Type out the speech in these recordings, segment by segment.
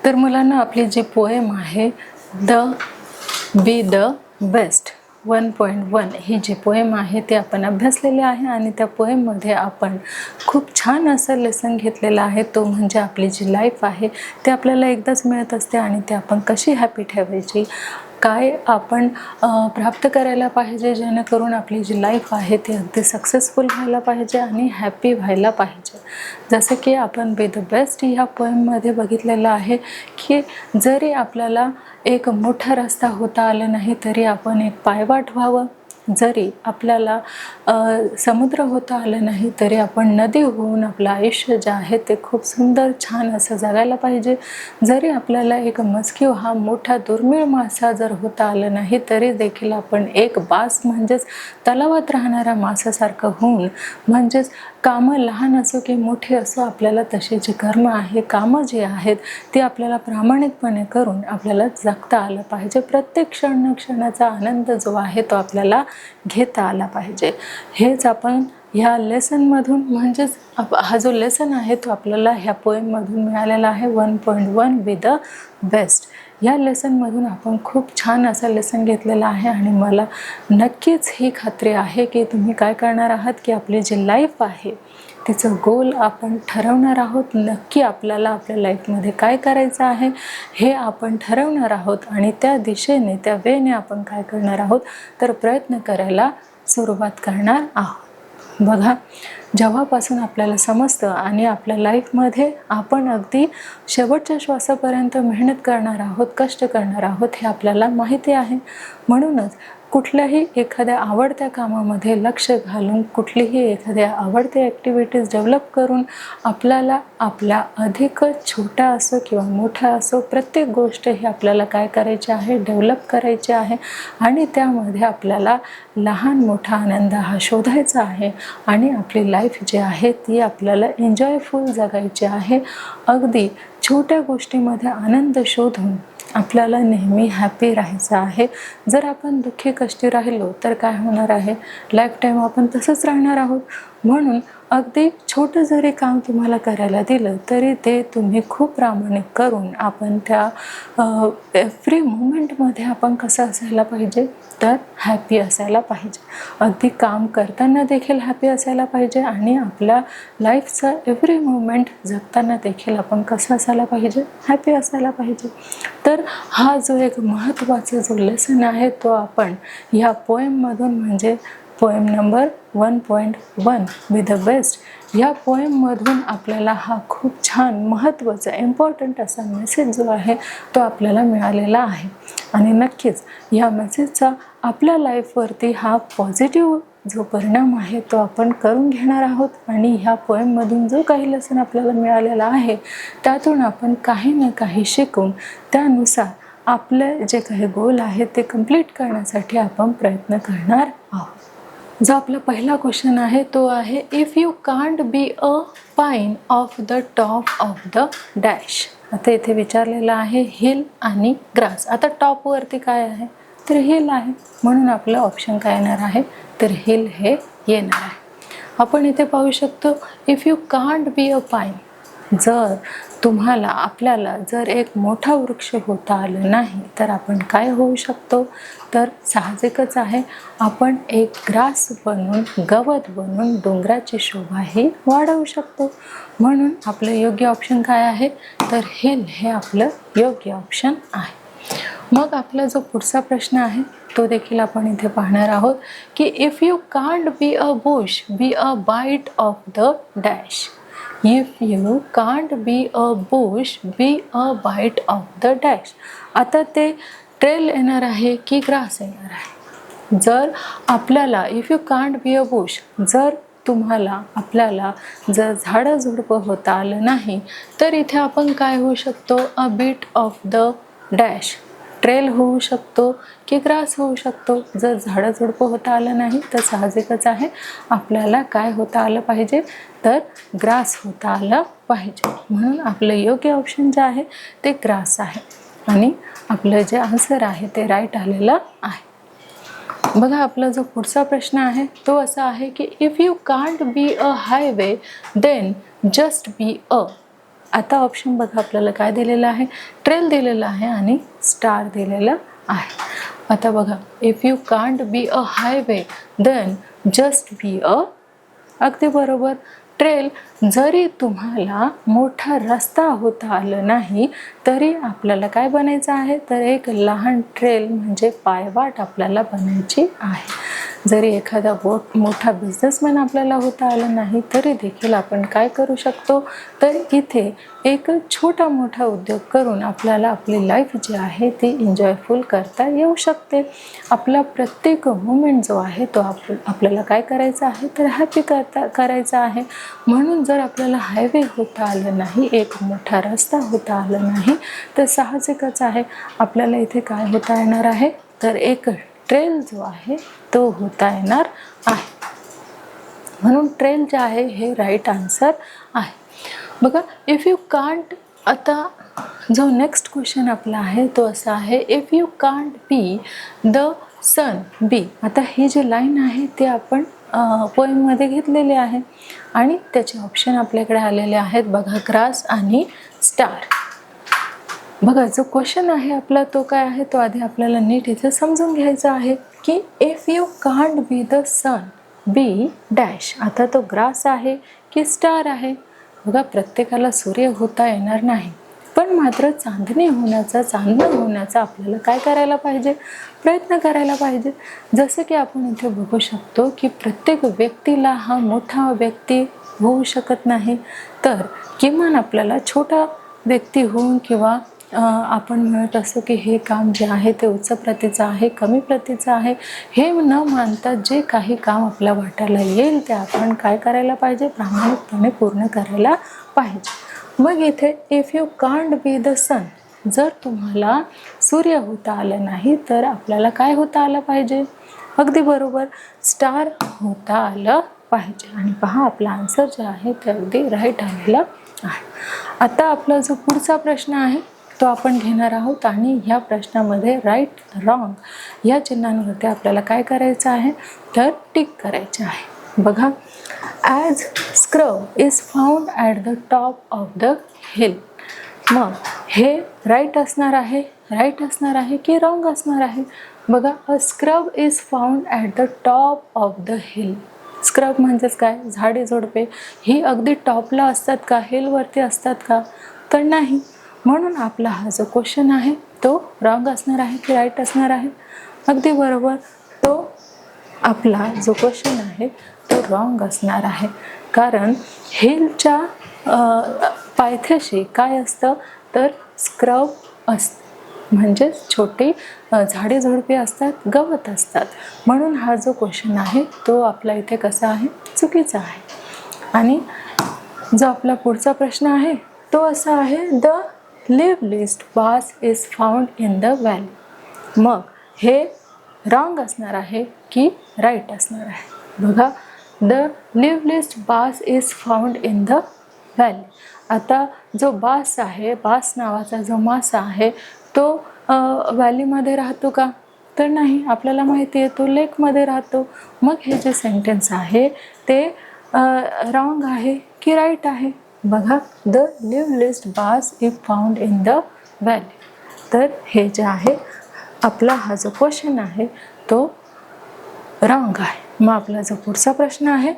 तर मुलांना आपली जी पोएम आहे द बी द बेस्ट 1.1 ही जी पोएम आहे ती आपण अभ्यासलेली आहे आणि त्या पोएममध्ये आपण खूप छान असं लेसन घेतलेलं आहे. तो म्हणजे आपली जी लाईफ आहे ते आपल्याला एकदाच मिळत असते आणि ते आपण कशी हॅपी ठेवायची, काय आपण प्राप्त करायला पाहिजे जेणेकरून आपली जी लाईफ आहे ती अगदी सक्सेसफुल व्हायला पाहिजे आणि हॅपी व्हायला पाहिजे. जसं की आपण बी द बेस्ट ह्या पोएममध्ये बघितलेलं आहे की जरी आपल्याला एक मोठा रस्ता होता आला नाही तरी आपण एक पायवाट व्हावं, जरी आपल्याला समुद्र होता आलं नाही तरी आपण नदी होऊन आपलं आयुष्य जे आहे ते खूप सुंदर छान असं जगायला पाहिजे. जरी आपल्याला एक मस्किव हा मोठा दुर्मिळ मासा जर होता आलं नाही तरी देखील आपण एक बास म्हणजेच तलावात राहणाऱ्या मासासारखं होऊन, म्हणजेच कामं लहान असो की मोठी असो आपल्याला तशी जी कर्म आहे, कामं जी आहेत ती आपल्याला प्रामाणिकपणे करून आपल्याला जगता आलं पाहिजे. प्रत्येक क्षणाचा आनंद जो आहे तो आपल्याला घेता आला पाहिजे. हेच आपण ह्या लेसनमधून, म्हणजेच हा जो लेसन आहे तो आपल्याला ह्या पोएममधून मिळालेला आहे 1.1 बी द बेस्ट. या लेसनमधून आपण खूप छान असं लेसन घेतलेलं आहे आणि मला नक्कीच ही खात्री आहे की तुम्ही काय करणार आहात की आपली जी लाईफ आहे तिचं गोल आपण ठरवणार आहोत. नक्की आपल्याला आपल्या लाईफमध्ये काय करायचं आहे हे आपण ठरवणार आहोत आणि त्या दिशेने त्या वेने आपण काय करणार आहोत तर प्रयत्न करायला सुरुवात करणार आहोत. बघा, जेव्हापासून आपल्याला समजतं आणि आपल्या लाईफमध्ये आपण अगदी शेवटच्या श्वासापर्यंत मेहनत करणार आहोत, कष्ट करणार आहोत हे आपल्याला माहिती आहे. म्हणूनच कुठल्याही एखाद्या आवडत्या कामामध्ये लक्ष घालून, कुठलीही एखाद्या आवडत्या ॲक्टिव्हिटीज डेव्हलप करून आपल्याला आपल्या अधिक छोटा असो किंवा मोठा असो प्रत्येक गोष्ट ही आपल्याला काय करायची आहे, डेव्हलप करायची आहे आणि त्यामध्ये आपल्याला लहान मोठा आनंद हा शोधायचा आहे आणि आपली लाईफ जी आहे ती आपल्याला एन्जॉयफुल जगायची आहे. अगदी छोट्या गोष्टीमध्ये आनंद शोधून आपल्याला नेहमी हॅपी राहायचं आहे. जर आपण दुःखी कष्टी राहिलो तर काय होणार आहे, लाईफ टाईम आपण तसंच राहणार आहोत. म्हणून अगदी छोटं जरी काम तुम्हाला करायला दिलं तरी ते तुम्ही खूप प्रामाणिक करून आपण त्या एव्हरी मोमेंटमध्ये आपण कसं असायला पाहिजे तर हॅपी असायला पाहिजे. अगदी काम करताना देखील हॅपी असायला पाहिजे आणि आपल्या लाईफचा एव्हरी मोमेंट जगताना देखील आपण कसं असायला पाहिजे, हॅपी असायला पाहिजे. तर हा जो एक महत्त्वाचा जो लेसन आहे तो आपण ह्या पोएममधून, म्हणजे poem number 1.1 be the best ह्या पोएममधून आपल्याला हा खूप छान महत्त्वाचा इम्पॉर्टंट असा मेसेज जो आहे तो आपल्याला मिळालेला आहे. आणि नक्कीच ह्या मेसेजचा आपल्या लाईफवरती हा पॉझिटिव्ह जो परिणाम आहे तो आपण करून घेणार आहोत आणि ह्या पोएममधून जो काही लेसन आपल्याला मिळालेला आहे त्यातून आपण काही ना काही शिकून त्यानुसार आपले जे काही गोल आहे ते कंप्लीट करण्यासाठी आपण प्रयत्न करणार आहोत. जो आपला पहिला क्वेश्चन आहे तो आहे, if you can't be a pine of the top of the dash. आता इथे विचारलेलं आहे हिल आणि ग्रास. आता टॉपवरती काय आहे तर हिल आहे, म्हणून आपलं ऑप्शन काय येणार आहे तर हिल हे येणार आहे. आपण इथे पाहू शकतो if you can't be a pine, जर तुम्हाला आपल्याला जर एक मोठा वृक्ष होता आलं नाही तर आपण काय होऊ शकतो तर साहजिकच आहे आपण एक ग्रास बनून, गवत बनून डोंगराची शोभाही वाढवू शकतो. म्हणून आपलं योग्य ऑप्शन काय आहे तर हिल हे आपलं योग्य ऑप्शन आहे. मग आपला जो पुढचा प्रश्न आहे तो देखील आपण इथे पाहणार आहोत की if you can't be a bush be a bite of the dash. If you can't be a bush be a bite of the dash. आता ते ट्रेल येणार आहे की ग्रास येणार आहे. जर आपल्याला if you can't be a Bush, जर तुम्हाला आपल्याला जर झाडं झुडपं होता आलं नाही तर इथे आपण काय होऊ शकतो, a bit of the dash. Trail होऊ शकतो की ग्रास होऊ शकतो. जर झाडं झुडपं होता आलं नाही तर साहजिकच आहे आपल्याला काय होता आलं पाहिजे तर ग्रास होता आलं पाहिजे. म्हणून आपलं योग्य ऑप्शन जे आहे ते ग्रास आहे आणि आपलं जे आन्सर आहे ते राईट आलेलं आहे. बघा, आपला जो पुढचा प्रश्न आहे तो असा आहे की if you can't be a highway then just be a. आता ऑप्शन बघा आपल्याला काय दिलेलं आहे, ट्रेल दिलेलं आहे आणि स्टार दिलेलं आहे. आता बघा, if you can't be a highway then just be a, अगदी बरोबर. ट्रेल, जरी तुम्हाला मोठा रस्ता होता आला नाही तरी आपल्याला काय बनायचं आहे, तर एक लहान ट्रेल म्हणजे पायवाट आपल्याला बनायची आहे. जरी एखादा मोठा बिझनेसमॅन आपल्याला होता आला नाही तरी देखील आपण काय करू शकतो, तर इथे एक छोटा मोठा उद्योग करून आपल्याला आपली लाईफ जी आहे ती एन्जॉयफुल करता येऊ शकते. आपला प्रत्येक मोमेंट जो आहे तो आपल्याला काय करायचा आहे, तर हॅपी करायचा आहे. म्हणून जर आपल्याला हायवे होता आलं नाही, एक मोठा रस्ता होता आला नाही, तर साहजिकच आहे आपल्याला इथे काय होता येणार आहे, तर एक ट्रेल जो आहे तो होता येणार आहे. म्हणून ट्रेल जे आहे हे राईट आन्सर आहे. बघा, इफ यू कांट, आता जो नेक्स्ट क्वेश्चन आपला आहे तो असा आहे, if you can't be the sun be. आता ही जी लाईन आहे ती आपण पोएममध्ये घेतलेली आहे आणि त्याचे ऑप्शन आपल्याकडे आलेले आहेत. बघा, ग्रास आणि स्टार. बघा, जो क्वेश्चन आहे आपला तो काय आहे, तो आधी आपल्याला नीट इथे समजून घ्यायचा आहे की if you can't be the sun be dash. आता तो ग्रास आहे की स्टार आहे. बघा, प्रत्येकाला सूर्य होता येणार नाही, पण मात्र चांदणं होण्याचा आपल्याला काय करायला पाहिजे, प्रयत्न करायला पाहिजे. जसं की आपण इथे बघू शकतो की प्रत्येक व्यक्तीला हा मोठा व्यक्ती होऊ शकत नाही, तर किमान आपल्याला छोटा व्यक्ती होऊन किंवा आपण म्हणत असतो की हे काम जे आहे ते उच्च प्रतीचं आहे, कमी प्रतीचं आहे, हे न मानता जे काही काम आपल्या वाट्याला येईल ते आपण काय करायला पाहिजे, प्रामाणिकपणे पूर्ण करायला पाहिजे. मग इथे if you can't be the sun, जर तुम्हाला सूर्य होता आलं नाही तर आपल्याला काय होता आलं पाहिजे, अगदी बरोबर, स्टार होता आलं पाहिजे. आणि पहा, आपला आन्सर जे आहे ते अगदी राईट आलेला आहे. आता आपला जो पुढचा प्रश्न आहे तो आपण घेणार आहोत आणि ह्या प्रश्नामध्ये राईट रॉंग या चिन्हांवरती आपल्याला काय करायचं आहे, तर टिक करायचे आहे. बघा, as scrub is found at the top of the hill. मग हे राईट असणार आहे की रॉंग असणार आहे. बघा, अ scrub is found at the top of the hill. Scrub म्हणजेच काय, झाडे झुडपे ही अगदी टॉपला असतात का, हिलवरती असतात का, तर नाही. म्हणून आपला हा जो क्वेश्चन आहे तो रॉंग असणार आहे की राईट असणार आहे, अगदी बरोबर. तो आपला जो क्वेश्चन आहे तो रॉंग असणार आहे, कारण हिलच्या पायथ्याशी काय असतं, तर स्क्रब असतं, म्हणजेच छोटी झाडे झुडपे असतात, गवत असतात. म्हणून हा जो क्वेश्चन आहे तो आपला इथे कसा आहे, चुकीचा आहे. आणि जो आपला पुढचा प्रश्न आहे तो असा आहे, the liveliest bass is found in the valley. मग हे रॉंग असणार आहे की राईट असणार आहे. बघा, the liveliest bass is found in the valley. आता जो बास आहे, बास नावाचा जो मासा आहे तो व्हॅलीमध्ये राहतो का, तर नाही. आपल्याला माहिती आहे तो लेकमध्ये राहतो. मग हे जे सेंटेन्स आहे ते रॉंग आहे की राईट आहे. बघा, the liveliest bass is found in the valley. तर हे जे आहे आपला हा जो क्वेश्चन आहे तो रॉंग आहे. मग आपला जो पुढचा प्रश्न आहे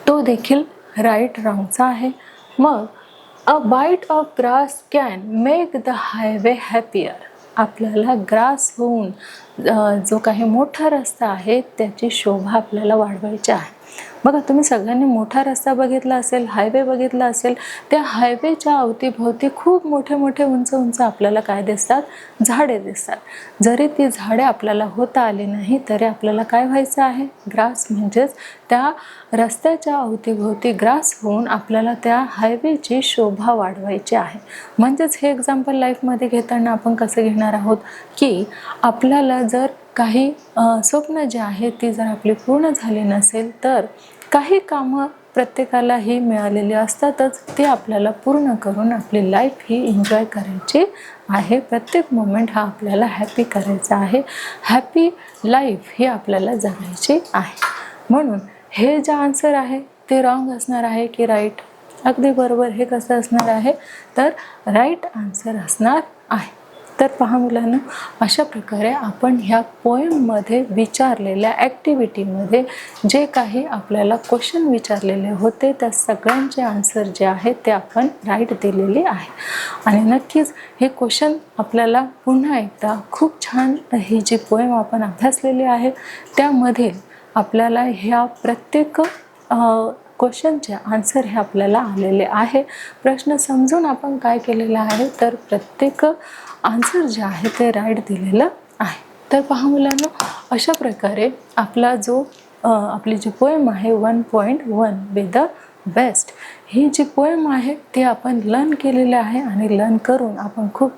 तो देखील राईट रॉंगचा आहे. मग a bite of grass can make the highway happier. आपल्याला ग्रास होऊन जो काही मोठा रस्ता आहे त्याची शोभा आपल्याला वाढवायची आहे. बघा, तुम्ही सगळ्यांनी मोठा रस्ता बघितला असेल, हायवे बघितला असेल, त्या हायवेच्या अवतीभोवती खूप मोठे मोठे उंच आपल्याला काय दिसतात, झाडे दिसतात. जरी ती झाडे आपल्याला होता आली नाही तरी आपल्याला काय व्हायचं आहे, ग्रास, म्हणजेच त्या रस्त्याच्या अवतीभोवती ग्रास होऊन आपल्याला त्या हायवेची शोभा वाढवायची आहे. म्हणजेच हे एक्झाम्पल लाईफमध्ये घेताना आपण कसं घेणार आहोत की आपल्याला जर काही स्वप्न जे आहे ती जर आपली पूर्ण झाली नसेल तर काही कामं प्रत्येकाला ही मिळालेली असतातच, ते आपल्याला पूर्ण करून आपली लाईफ ही एन्जॉय करायची आहे. प्रत्येक मोमेंट हा आपल्याला हॅपी करायचा आहे. हॅपी लाईफ ही आपल्याला जगायची आहे. म्हणून हे जे आन्सर आहे ते रॉंग असणार आहे की राईट, अगदी बरोबर. हे कसं असणार आहे तर राईट आन्सर असणार आहे. तर पहा मुलांनो, अशा प्रकारे आपण ह्या पोएममध्ये विचारलेल्या ॲक्टिव्हिटीमध्ये जे काही आपल्याला क्वेश्चन विचारलेले होते त्या सगळ्यांचे आन्सर जे आहेत ते आपण राईट दिलेले आहे. आणि नक्कीच हे क्वेश्चन आपल्याला पुन्हा एकदा खूप छान ही जी पोएम आपण अभ्यासलेली आहे त्यामध्ये आपल्याला ह्या प्रत्येक क्वेश्चनचे आन्सर हे आपल्याला आलेले आहे. प्रश्न समजून आपण काय केलेलं आहे तर प्रत्येक आन्सर जे आहे ते राईट दिलेलं आहे. तर पहा मुलांनो, अशा प्रकारे आपला जो आपली जी पोएम आहे 1.1 बी द बेस्ट, ही जी पोएम आहे ती आपण लर्न केलेली आहे आणि लर्न करून आपण खूप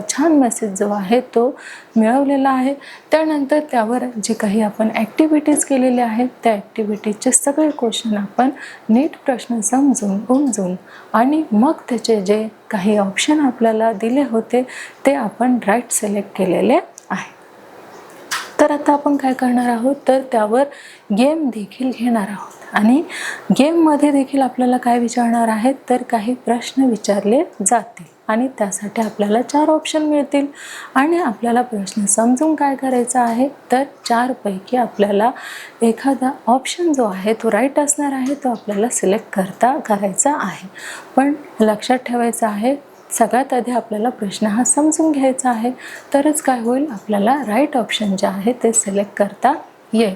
छान मेसेज जो आहे तो मिळवलेला आहे. त्यानंतर त्यावर जे काही आपण ॲक्टिव्हिटीज केलेल्या आहेत त्या ॲक्टिव्हिटीजचे सगळे क्वेश्चन आपण नीट प्रश्न समजून उमजून आणि मग त्याचे जे काही ऑप्शन आपल्याला दिले होते ते आपण राईट सिलेक्ट केलेले आहे. तर आता आपण काय करणार आहोत तर त्यावर गेम देखील घेणार आहोत आणि गेममध्ये देखील आपल्याला काय विचारणार आहेत तर काही प्रश्न विचारले जातील आणि त्यासाठी आपल्याला 4 ऑप्शन मिळतील आणि आपल्याला प्रश्न समजून काय करायचा आहे तर 4 पैकी आपल्याला एखादा ऑप्शन जो आहे तो राईट असणार आहे तो आपल्याला सिलेक्ट करायचा आहे. पण लक्षात ठेवायचं आहे सगळ्यात आधी आपल्याला प्रश्न हा समजून घ्यायचा आहे तरच काय होईल आपल्याला राईट ऑप्शन जे आहे ते सिलेक्ट करता येईल.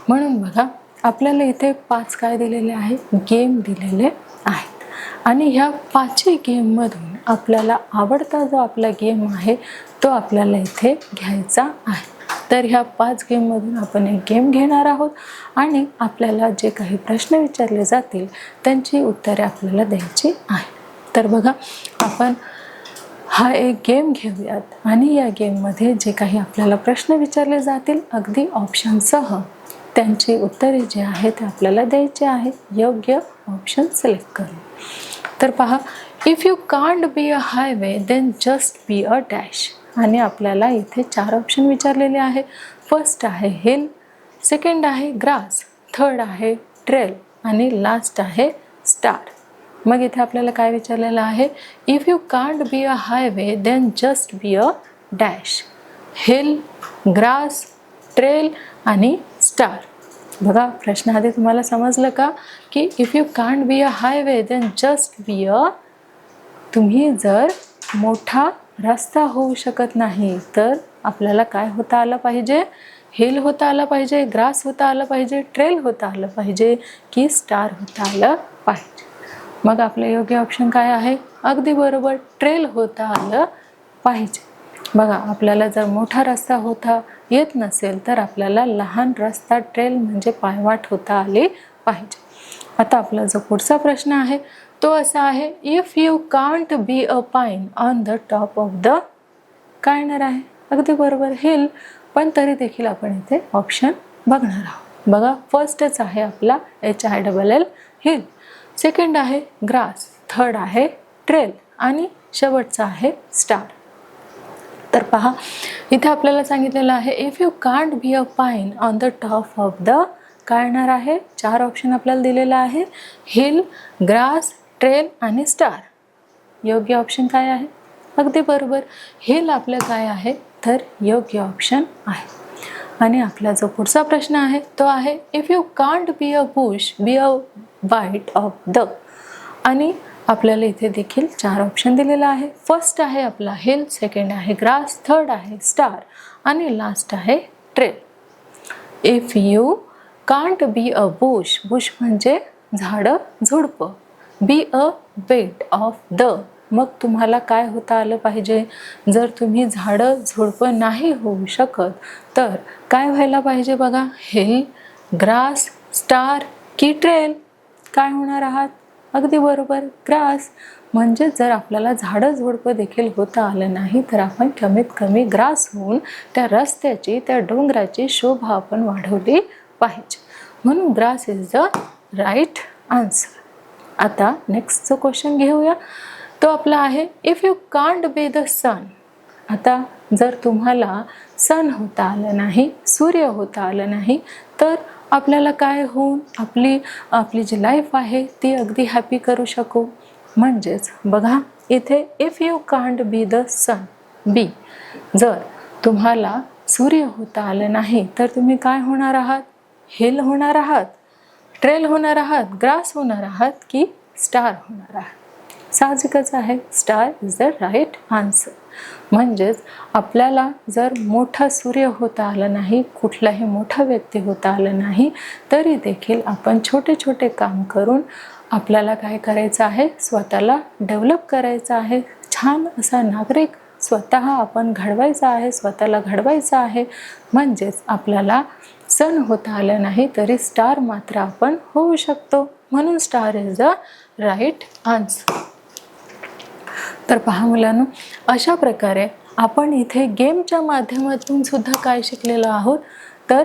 म्हणून बघा आपल्याला इथे 5 काय दिलेले आहे गेम दिलेले आहेत आणि ह्या 5ही गेममधून आपल्याला आवडता जो आपला गेम आहे तो आपल्याला इथे घ्यायचा आहे. तर ह्या 5 गेममधून आपण एक गेम घेणार आहोत आणि आपल्याला जे काही प्रश्न विचारले जातील त्यांची उत्तरे आपल्याला द्यायची आहे. तर बघा आपण हा एक गेम घेऊयात आणि या गेममध्ये जे काही आपल्याला प्रश्न विचारले जातील अगदी ऑप्शनसह त्यांची उत्तरे जे आहेत ते आपल्याला द्यायची आहे योग्य ऑप्शन सिलेक्ट करून. तर पहा, if you can't be a highway then just be a dash. आणि आपल्याला इथे 4 ऑप्शन विचारलेले आहे. फर्स्ट आहे हिल, सेकंड आहे ग्रास, थर्ड आहे ट्रेल आणि लास्ट आहे स्टार. मग इथे आपल्याला काय विचारलेलं आहे if you can't be a highway then just be a dash, hill, grass, trail आणि स्टार. बघा प्रश्न आधी तुम्हाला समजलं का की if you can't be a highway then just be अ, तुम्ही जर मोठा रस्ता होऊ शकत नाही तर आपल्याला काय होता आलं पाहिजे, हिल होता आलं पाहिजे, ग्रास होता आलं पाहिजे, ट्रेल होता आलं पाहिजे की स्टार होता आलं पाहिजे. मग आपलं योग्य ऑप्शन काय आहे अगदी बरोबर ट्रेल होता आलं पाहिजे. बघा आपल्याला जर मोठा रस्ता होता येत नसेल तर आपल्याला लहान रस्ता ट्रेल म्हणजे पायवाट होता आली पाहिजे. आता आपला जो पुढचा प्रश्न आहे तो असा आहे if you can't be a pine on the top of the, काय येणार आहे अगदी बरोबर हिल. पण तरी देखील आपण इथे ऑप्शन बघणार आहोत. बघा फर्स्टच आहे आपला HILL हिल, सेकंड आहे ग्रास, थर्ड आहे ट्रेल आणि शेवटचा आहे स्टार. तर पहा इथे आपल्याला सांगितलेलं आहे if you can't be a pine on the top of the, काय येणार आहे 4 ऑप्शन आपल्याला दिलेला आहे हिल, ग्रास, ट्रेल आणि स्टार. योग्य ऑप्शन काय आहे अगदी बरोबर हिल आपलं काय आहे तर योग्य ऑप्शन आहे. आणि आपला जो पुढचा प्रश्न आहे तो आहे if you can't be a bush be a bite of the. आणि आपल्याला इथे देखील 4 ऑप्शन दिलेला आहे. फर्स्ट आहे आपला हिल, सेकंड आहे ग्रास, थर्ड आहे स्टार आणि लास्ट आहे trail. If you can't be a Bush, Bush म्हणजे झाडं झुडपं, be a bit of the, मग तुम्हाला काय होता आलं पाहिजे, जर तुम्ही झाडं झुडपं नाही होऊ शकत तर काय व्हायला पाहिजे बघा हिल, ग्रास, स्टार की ट्रेल. काय होणार आहात अगदी बरोबर ग्रास. म्हणजे जर आपल्याला झाडं झुडपं देखील होता आलं नाही तर आपण कमीत कमी ग्रास होऊन त्या रस्त्याची त्या डोंगराची शोभा आपण वाढवली पाहिजे. म्हणून grass is the right answer. आता नेक्स्ट जो क्वेश्चन घेऊया तो आपला आहे if you can't be the sun. आता जर तुम्हाला सन होता आलं नाही, सूर्य होता आलं नाही तर आपल्याला काय होऊन आपली जी लाईफ आहे ती अगदी हॅपी करू शकू. म्हणजेच बघा इथे if you can't be the sun be, जर तुम्हाला सूर्य होता आलं नाही तर तुम्ही काय होणार आहात? हिल होणार आहात, ट्रेल होणार आहात, ग्रास होणार आहात की स्टार होणार आहात? साहजिकच आहे, star is the right answer. म्हणजेच आपल्याला जर मोठा सूर्य होता आला नाही, कुठलाही मोठा व्यक्ती होता आला नाही, तरी देखील आपण छोटे छोटे काम करून आपल्याला काय करायचं आहे? स्वतःला डेव्हलप करायचं आहे. छान असा नागरिक स्वतः आपण घडवायचा आहे, स्वतःला घडवायचं आहे. म्हणजेच आपल्याला सन होता आलं नाही तरी स्टार मात्र आपण होऊ शकतो. म्हणून star is the right answer. तर पहा मुलांनो, अशा प्रकारे आपण इथे गेमच्या माध्यमातून सुद्धा काय शिकलेलो आहोत? तर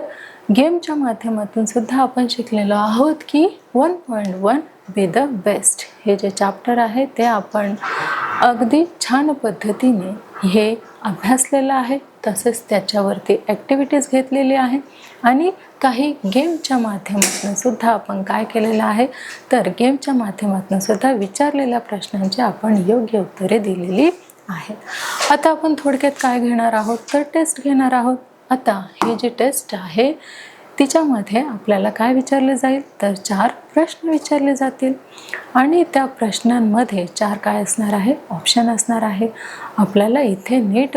गेमच्या माध्यमातून सुद्धा आपण शिकलेलो आहोत की 1.1 बी द बेस्ट हे जे चॅप्टर आहे ते आपण अगदी छान पद्धतीने हे अभ्यासलेलं आहे. तसेच त्याच्यावरती ॲक्टिव्हिटीज घेतलेली आहे आणि काही गेमच्या माध्यमातून सुद्धा आपण काय केलेलं आहे? तर गेमच्या माध्यमातून सुद्धा विचारलेल्या प्रश्नांची आपण योग्य उत्तरे दिलेली आहेत. आता आपण थोडक्यात काय घेणार आहोत? तर टेस्ट घेणार आहोत. आता ही जी टेस्ट आहे तिच्यामध्ये आपल्याला काय विचारले जाईल? तर 4 प्रश्न विचारले जातील आणि त्या प्रश्नांमध्ये 4 काय असणार आहे? ऑप्शन असणार आहे. आपल्याला इथे नीट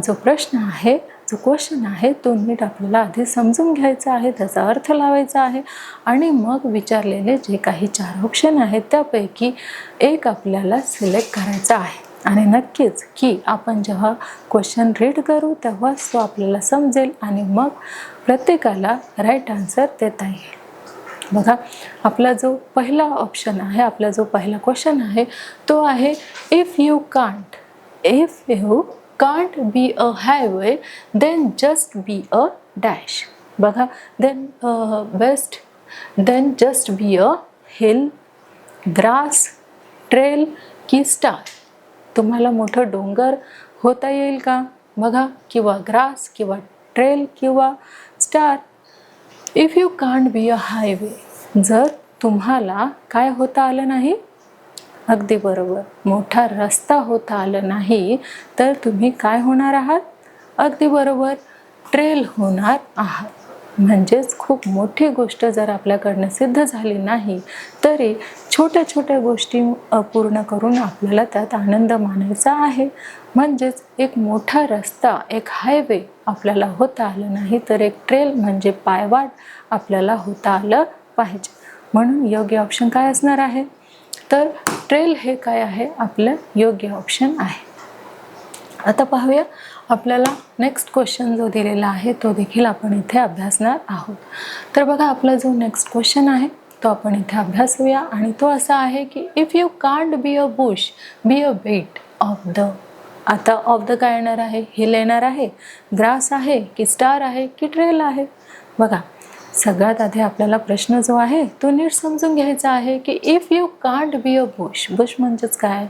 जो प्रश्न आहे, जो क्वेश्चन आहे तो नीट आपल्याला आधी समजून घ्यायचा आहे, त्याचा अर्थ लावायचा आहे आणि मग विचारलेले जे काही 4 ऑप्शन आहेत त्यापैकी एक आपल्याला सिलेक्ट करायचा आहे. आणि नक्कीच की आपण जेव्हा क्वेश्चन रीड करू तेव्हाच तो आपल्याला समजेल आणि मग प्रत्येकाला राईट आन्सर देता येईल. बघा, आपला जो पहिला ऑप्शन आहे, आपला जो पहिला क्वेश्चन आहे तो आहे if you can't be a highway then just be a dash. बघा, then just be a hill, grass, trail की स्टार. तुम्हाला मोठं डोंगर होता येईल का? बघा, किंवा ग्रास किंवा ट्रेल किंवा star. If you can't be a highway, जर तुम्हाला काय होता आलं नाही? अगदी बरोबर, मोठा रस्ता होता आलं नाही तर तुम्ही काय होणार आहात? अगदी बरोबर, ट्रेल होणार आहात. म्हणजेच खूप मोठी गोष्ट जर आपल्याकडनं सिद्ध झाली नाही तरी छोट्या छोट्या गोष्टी पूर्ण करून आपल्याला त्यात आनंद मानायचा आहे. म्हणजेच एक मोठा रस्ता, एक हायवे आपल्याला होता आलं नाही तर एक ट्रेल म्हणजे पायवाट आपल्याला होता आलं पाहिजे. म्हणून योग्य ऑप्शन काय असणार आहे? तर ट्रेल हे काय आहे? आपलं योग्य ऑप्शन आहे. आता पाहूया, आपल्याला नेक्स्ट क्वेश्चन जो दिलेला आहे तो देखील आपण इथे अभ्यासणार आहोत. तर बघा, आपला जो नेक्स्ट क्वेश्चन आहे तो आपण इथे अभ्यासूया आणि तो असा आहे की if you can't be a bush be a bit of the. आता ऑफ द काय येणार आहे? हिल येणार आहे, ग्रास आहे की स्टार आहे की ट्रेल आहे? बघा, सगळ्यात आधी आपल्याला प्रश्न जो आहे तो नीट समजून घ्यायचा आहे की if you can't be a Bush, Bush म्हणजेच काय?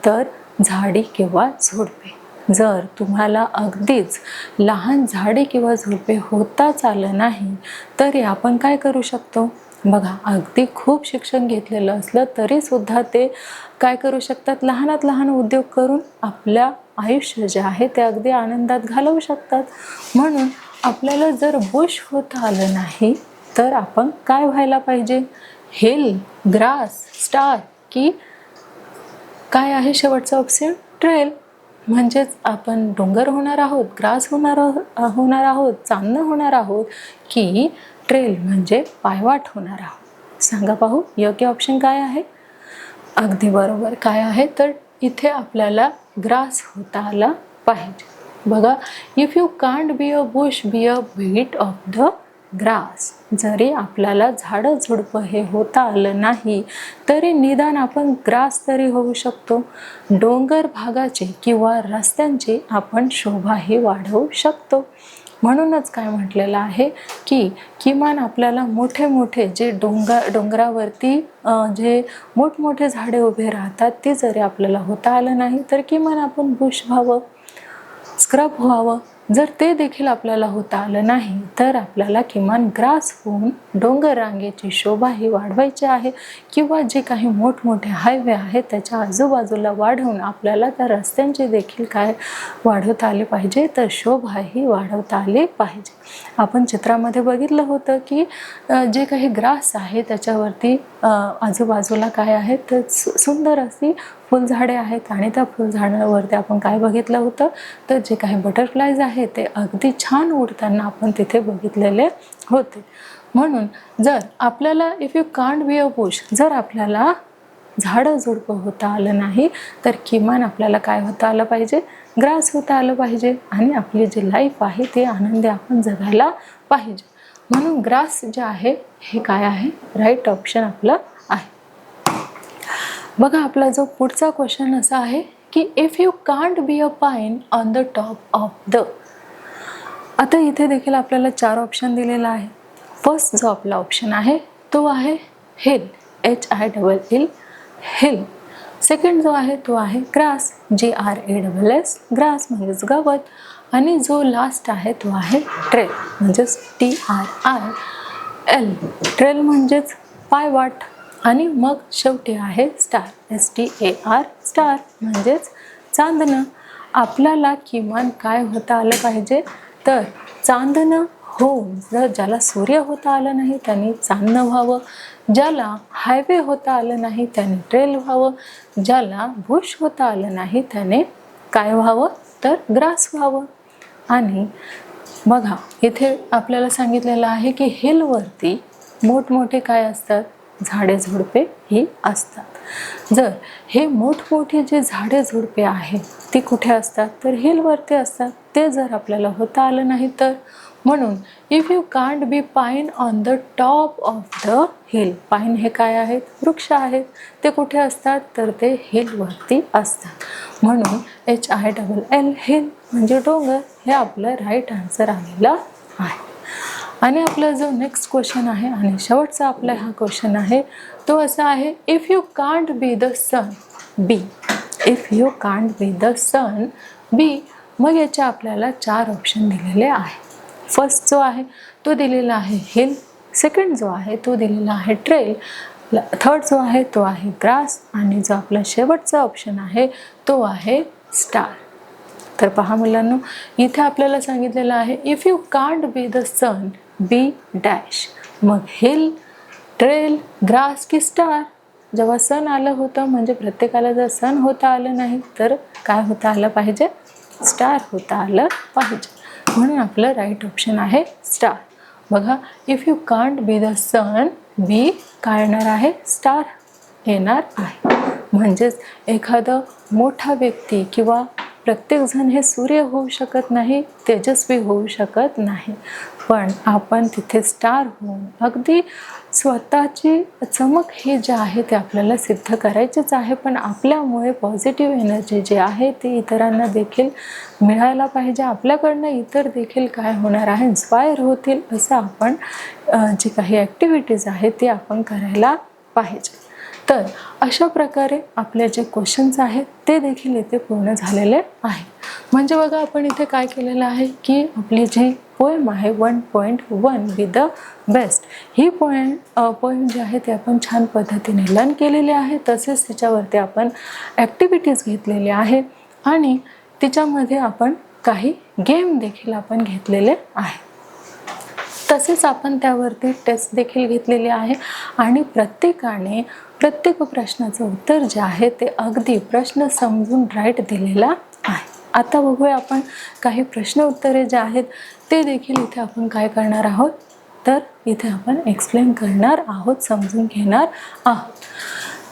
तर झाडी किंवा झुडपे. जर तुम्हाला अगदीच लहान झाडे किंवा झुडपे होताच आलं नाही तरी आपण काय करू शकतो? बघा, अगदी खूप शिक्षण घेतलेलं असलं तरी सुद्धा ते काय करू शकतात? लहानात लहान उद्योग करून आपल्या आयुष्य जे आहे ते अगदी आनंदात घालवू शकतात. म्हणून आपल्याला जर बुश होता आलं नाही तर आपण काय व्हायला पाहिजे? हिल, ग्रास, स्टार की काय आहे शेवटचं ऑप्शन? ट्रेल. म्हणजेच आपण डोंगर होणार आहोत, ग्रास होणार आहोत, चांदणं होणार आहोत की ट्रेल म्हणजे पायवाट होणार आहोत? सांगा पाहू, योग्य ऑप्शन काय आहे? अगदी बरोबर, काय आहे? तर इथे आपल्याला ग्रास होता आला पाहिजे. बघा, if you can't be a bush be a bit of the grass. जरी आपल्याला झाडं झुडपं हे होता आलं नाही तरी निदान आपण ग्रास तरी होऊ शकतो. डोंगर भागाची किंवा रस्त्यांची आपण शोभाही वाढवू शकतो. म्हणूनच काय म्हटलेलं आहे की किमान आपल्याला मोठे मोठे जे डोंगरावरती जे मोठमोठे झाडे उभे राहतात ते जरी आपल्याला होता आलं नाही तर किमान आपण बुश व्हावं, स्क्रब व्हावं. जर ते देखील आपल्याला होता आलं नाही तर आपल्याला किमान ग्रास होऊन डोंगर रांगेची शोभा ही वाढवायची आहे, किंवा जे काही मोठमोठे हायवे आहेत त्याच्या आजूबाजूला वाढवून आपल्याला त्या रस्त्यांची देखील काय वाढवता आले पाहिजे, तर शोभा ही वाढवता आली पाहिजे. आपण चित्रामध्ये बघितलं होतं की जे काही ग्रास आहे त्याच्यावरती आजूबाजूला काय आहे तर सुंदर अशी फुलझाडे आहेत, आणि त्या फुलझाडावरती आपण काय बघितलं होतं तर जे काही बटरफ्लायज आहेत ते अगदी छान उडताना आपण तिथे बघितलेले होते. म्हणून जर आपल्याला if you can't be a Bush, जर आपल्याला झाडं झुडपं होता आलं नाही तर किमान आपल्याला काय होता आलं पाहिजे, ग्रास होता आलं पाहिजे, आणि आपली जी लाईफ आहे ती आनंदी आपण जगायला पाहिजे. म्हणून ग्रास जे आहे हे काय आहे, राईट ऑप्शन आपलं आहे. बघा आपला जो पुढचा क्वेश्चन असा आहे की if you can't be a pine on the top of the. आता इथे देखील आपल्याला 4 ऑप्शन दिलेला आहे. फर्स्ट जो आपला ऑप्शन आहे तो आहे हिल, HILL, हिल. सेकंड जो आहे तो आहे ग्रास, GRASS, ग्रास म्हणजेच गवत. आणि जो लास्ट आहे तो आहे ट्रेल म्हणजेच TRIL, ट्रेल म्हणजेच पायवाट. आणि मग शेवटी आहे स्टार, STAR, स्टार म्हणजेच चांदणं. आपल्याला किमान काय होता आलं पाहिजे, तर चांदणं होऊन, जर ज्याला सूर्य होता आलं नाही त्यांनी चांदणं व्हावं, ज्याला हायवे होता आलं नाही त्याने ट्रेल व्हावं, ज्याला बुश होता आलं नाही त्याने काय व्हावं, तर ग्रास व्हावं. आणि बघा इथे आपल्याला सांगितलेलं आहे की हिलवरती मोठमोठे काय असतात, झाडे झुडपे ही असतात. जर हे मोठमोठे जे झाडे झुडपे आहेत ती कुठे असतात, तर हिलवरती असतात. ते जर आपल्याला होता आलं नाही तर, म्हणून if you can't be pine on the top of the hill. Pine हे काय आहेत, वृक्ष आहेत. ते कुठे असतात, तर ते हिलवरती असतात. म्हणून HILL, हिल म्हणजे डोंगर, हे आपलं राईट आन्सर आलेलं आहे. आणि आपला जो नेक्स्ट क्वेश्चन आहे आणि शेवटचा आपला हा क्वेश्चन आहे तो असा आहे if you can't be the sun be. If you can't be the sun be. मग याचे आपल्याला 4 ऑप्शन दिलेले आहे. फर्स्ट जो आहे तो दिलेला आहे हिल, सेकंड जो आहे तो दिलेला आहे ट्रेल, थर्ड जो आहे तो आहे ग्रास, आणि जो आपला शेवटचा ऑप्शन आहे तो आहे स्टार. तर पहा मुलांनो, इथे आपल्याला सांगितलेलं आहे if you can't be the sun be dash. मग हिल, ट्रेल, ग्रास की स्टार. जेव्हा सन आलं होतं म्हणजे प्रत्येकाला जर सन होता आलं नाही तर काय होता आलं पाहिजे, स्टार होता आलं पाहिजे. म्हणून आपलं राईट ऑप्शन आहे स्टार. बघा if you can't be the sun be काय येणार आहे, स्टार येणार आहे. म्हणजेच एखादं मोठा व्यक्ती किंवा प्रत्येकजण हे सूर्य होऊ शकत नाही, तेजस्वी होऊ शकत नाही, पण आपण तिथे स्टार होऊन अगदी स्वतःची चमक हे जे आहे ते आपल्याला सिद्ध करायचेच आहे. पण आपल्यामुळे पॉझिटिव्ह एनर्जी जी आहे ती इतरांना देखील मिळायला पाहिजे. आपल्याकडनं इतर देखील काय होणार आहे, इन्स्पायर होतील. असं आपण जी काही ॲक्टिव्हिटीज आहेत ते आपण करायला पाहिजे. तर अशा प्रकारे आपले जे क्वेश्चन्स आहेत ते देखील इथे पूर्ण झालेले आहे. म्हणजे बघा आपण इथे काय केलेलं आहे की आपली जी पोएम आहे 1.1 बी द बेस्ट, ही पोएम जी आहे ते आपण छान पद्धतीने लर्न केलेली आहे. तसेच तिच्यावरती आपण ॲक्टिव्हिटीज घेतलेल्या आहे आणि तिच्यामध्ये आपण काही गेम देखील आपण घेतलेले आहे. तसेच आपण त्यावरती टेस्ट देखील घेतलेली आहे आणि प्रत्येकाने प्रत्येक प्रश्नाचं उत्तर जे आहे ते अगदी प्रश्न समजून राईट दिलेला आहे. आता बघूया आपण काही प्रश्न उत्तरे जे आहेत ते देखील इथे आपण काय करणार आहोत, तर इथे आपण एक्सप्लेन करणार आहोत, समजून घेणार आहोत.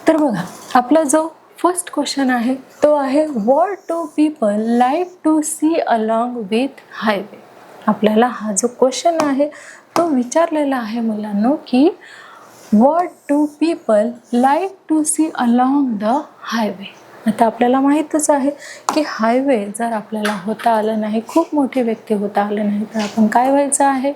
तर बघा आपला जो फर्स्ट क्वेश्चन आहे तो आहे what do people like to see along with highway. आपल्याला हा जो क्वेश्चन आहे तो विचारलेला आहे मुलांनो की what do people like to see along the highway. आता आपल्याला माहीतच आहे की हायवे जर आपल्याला होता आलं नाही, खूप मोठी व्यक्ती होता आलं नाही तर आपण काय व्हायचं आहे,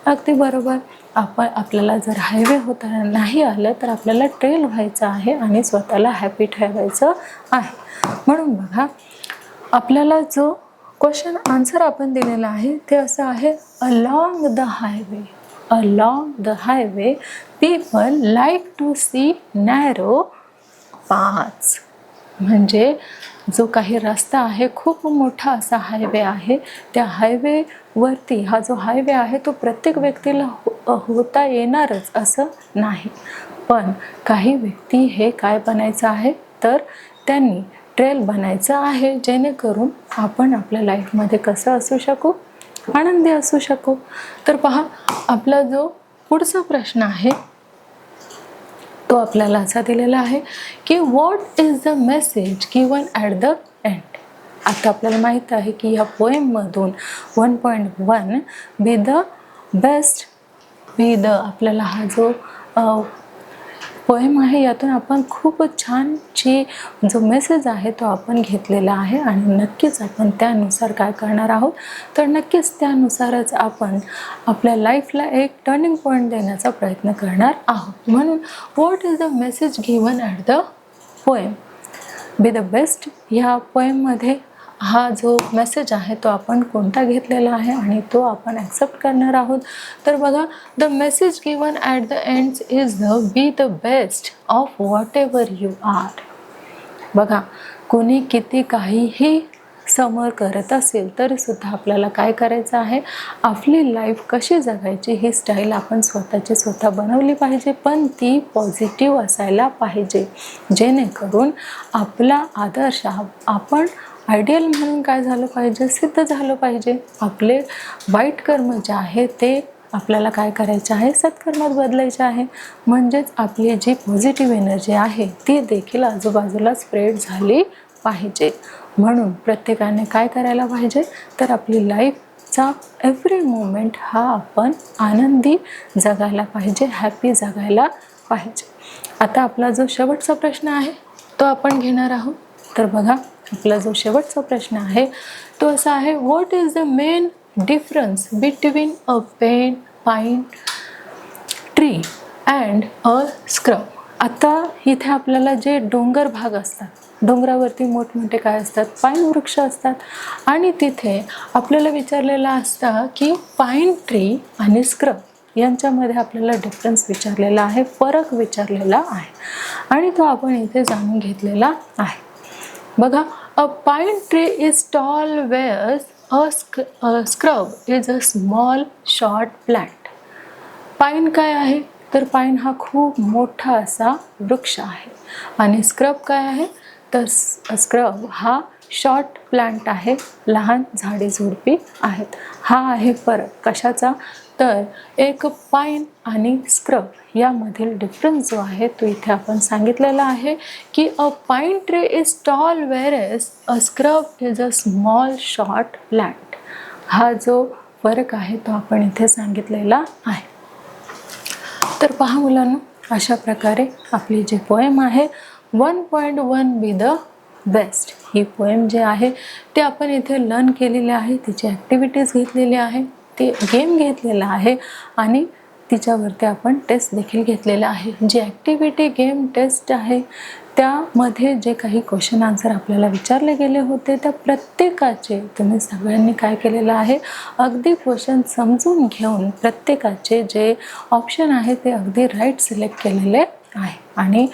अगदी बरोबर, आपल्याला जर हायवे होता नाही आलं तर आपल्याला ट्रेल व्हायचं आहे आणि स्वतःला हॅपी ठेवायचं आहे. म्हणून बघा आपल्याला जो क्वेश्चन आन्सर आपण दिलेलं आहे ते असं आहे, along the highway, along the highway people like to see narrow paths. म्हणजे जो काही रस्ता आहे, खूप मोठा असा हायवे आहे, त्या हायवेवरती हा जो हायवे आहे तो प्रत्येक व्यक्तीला होता येणारच असं नाही, पण काही व्यक्ती हे काय बनायचं आहे, तर त्यांनी ट्रेल बनायचं आहे, जेणेकरून आपण आपल्या लाईफमध्ये कसं असू शकू, आनंदी असू शकू. तर पहा, आपला जो पुढचा प्रश्न आहे तो आपल्याला असा दिलेला आहे की what is the message given at the end. आता आपल्याला माहीत आहे की ह्या पोएममधून 1.1 be the best, be the, आपल्याला हा जो पोएम आहे यातून आपण खूप छानची जो मेसेज आहे तो आपण घेतलेला आहे आणि नक्कीच आपण त्यानुसार काय करणार आहोत, तर नक्कीच त्यानुसारच आपण आपल्या लाईफला एक टर्निंग पॉईंट देण्याचा प्रयत्न करणार आहोत. म्हणून what is the message given at the poem, B the best ह्या पोएममध्ये हा जो मेसेज आहे तो आपण कोणता घेतलेला आहे आणि तो आपण ॲक्सेप्ट करणार आहोत. तर बघा, the message given at the ends is the be the best of whatever you are. बघा, कोणी किती काहीही समोर करत असेल तरीसुद्धा आपल्याला काय करायचं आहे, आपली लाईफ कशी जगायची ही स्टाईल आपण स्वतःची स्वतः बनवली पाहिजे, पण ती पॉझिटिव्ह असायला पाहिजे, जेणेकरून आपला आदर्श आपण आयडियल म्हणून काय झालं पाहिजे, सिद्ध झालं पाहिजे. आपले वाईट कर्म जे आहे ते आपल्याला काय करायचे आहे, सत्कर्मात बदलायचे आहे. म्हणजेच आपली जी पॉझिटिव्ह एनर्जी आहे ती देखील आजूबाजूला स्प्रेड झाली पाहिजे. म्हणून प्रत्येकाने काय करायला पाहिजे, तर आपली लाईफचा एव्हरी मोमेंट हा आपण आनंदी जगायला पाहिजे, हॅपी जगायला पाहिजे. आता आपला जो शेवटचा प्रश्न आहे तो आपण घेणार आहोत. तर बघा, आपला जो शेवटचा प्रश्न आहे तो असा आहे, what is the main difference between a pine tree and a scrub. आता इथे आपल्याला जे डोंगर भाग असतात, डोंगरावरती मोठमोठे काय असतात, पाईन वृक्ष असतात, आणि तिथे आपल्याला विचारलेलं असतं की पाईन ट्री आणि स्क्रब यांच्यामध्ये आपल्याला डिफरन्स विचारलेला आहे, फरक विचारलेला आहे, आणि तो आपण इथे जाणून घेतलेला आहे. बघा, a pine tree is tall whereas a scrub is a small short plant. Pine काय आहे, तर पाईन हा खूप मोठा असा वृक्ष आहे, आणि स्क्रब काय आहे, तर स्क्रब हा शॉर्ट प्लांट आहे, लहान झाडे झुडपी आहेत. हा आहे फरक कशाचा, तर एक पाईन आणि स्क्रब यामधील डिफरन्स जो आहे तो इथे आपण सांगितलेला आहे की a pine tree is tall whereas a scrub is a small short plant. हा जो फरक आहे तो आपण इथे सांगितलेला आहे. तर पहा मुलांनो, अशा प्रकारे आपली जी पोएम आहे 1.1 बी द बेस्ट, ही पोएम जे आहे ते आपण इथे लर्न केलेली आहे, तिची ॲक्टिव्हिटीज घेतलेली आहे, ते गेम घेतलेला आहे, आणि तिच्यावरती आपण टेस्ट देखील घेतलेला आहे. जी ॲक्टिव्हिटी, गेम, टेस्ट आहे त्यामध्ये जे काही क्वेश्चन आन्सर आपल्याला विचारले गेले होते त्या प्रत्येकाचे तुम्ही सगळ्यांनी काय केलेलं आहे, अगदी क्वेश्चन समजून घेऊन प्रत्येकाचे जे ऑप्शन आहे ते अगदी राईट सिलेक्ट केलेले आहे, आणि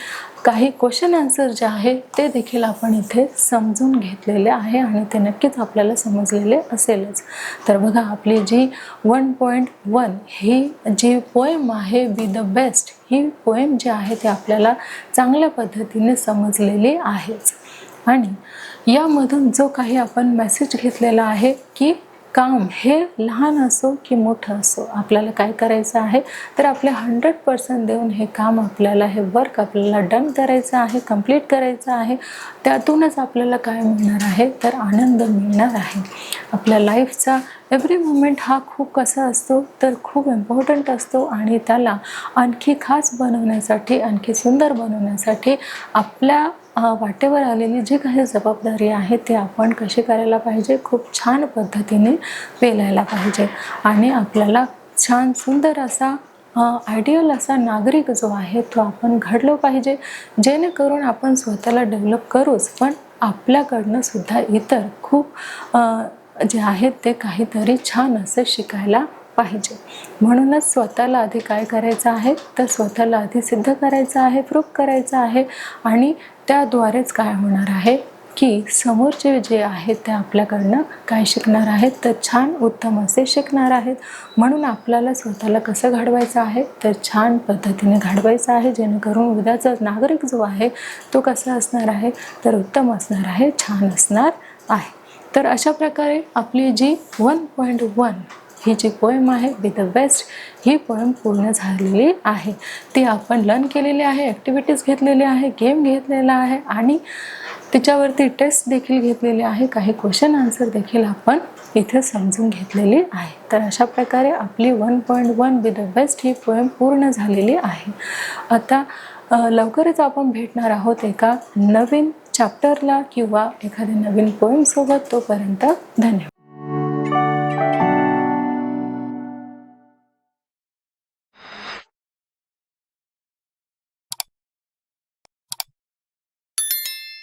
काही क्वेश्चन आन्सर जे आहे ते देखील आपण इथे समजून घेतलेले आहे, आणि ते नक्कीच आपल्याला समजलेले असेलच. तर बघा, आपली जी 1.1 ही जी पोएम आहे बी द बेस्ट, ही पोएम जी आहे ती आपल्याला चांगल्या पद्धतीने समजलेली आहेच. आणि यामधून जो काही आपण मेसेज घेतलेला आहे की काम हे लहान असो की मोठं असो, आपल्याला काय करायचं आहे, तर आपले 100% देऊन हे काम आपल्याला, हे वर्क आपल्याला डन करायचं आहे, कंप्लीट करायचं आहे. त्यातूनच आपल्याला काय मिळणार आहे, तर आनंद मिळणार आहे. आपल्या लाईफचा एव्हरी मोमेंट हा खूप कसा असतो, तर खूप इम्पॉर्टंट असतो, आणि त्याला आणखी खास बनवण्यासाठी, आणखी सुंदर बनवण्यासाठी आपल्या वाटेवर आलेली जी काही जबाबदारी आहे ते आपण कशी करायला पाहिजे, खूप छान पद्धतीने पेलायला पाहिजे, आणि आपल्याला छान सुंदर असा आयडियल असा नागरिक जो आहे तो आपण घडलो पाहिजे, जेणेकरून आपण स्वतःला डेव्हलप करूच, पण आपल्याकडनं सुद्धा इतर खूप जे आहेत ते काहीतरी छान असं शिकायला पाहिजे. म्हणूनच स्वतःला आधी काय करायचं आहे, तर स्वतःला आधी सिद्ध करायचं आहे, प्रूफ करायचं आहे. आणि त्याद्वारेच काय होणार आहे की समोरचे जे आहेत ते आपल्याकडनं काय शिकणार आहेत, तर छान उत्तम असे शिकणार आहेत. म्हणून आपल्याला स्वतःला कसं घडवायचं आहे, तर छान पद्धतीने घडवायचं आहे, जेणेकरून उद्याचा नागरिक जो आहे तो कसा असणार आहे, तर उत्तम असणार आहे, छान असणार आहे. तर अशा प्रकारे आपली जी 1.1 ही जी पोएम आहे बी द बेस्ट, ही पोएम पूर्ण झालेली आहे. ती आपण लर्न केलेली आहे, ॲक्टिव्हिटीज घेतलेली आहे, गेम घेतलेला आहे आणि तिच्यावरती टेस्ट देखील घेतलेली आहे, काही क्वेश्चन आन्सर देखील आपण इथे समजून घेतलेली आहे. तर अशा प्रकारे आपली 1.1 बी द बेस्ट ही पोएम पूर्ण झालेली आहे. आता लवकरच आपण भेटणार आहोत एका नवीन चॅप्टरला किंवा एखाद्या नवीन पोएमसोबत. तोपर्यंत धन्यवाद.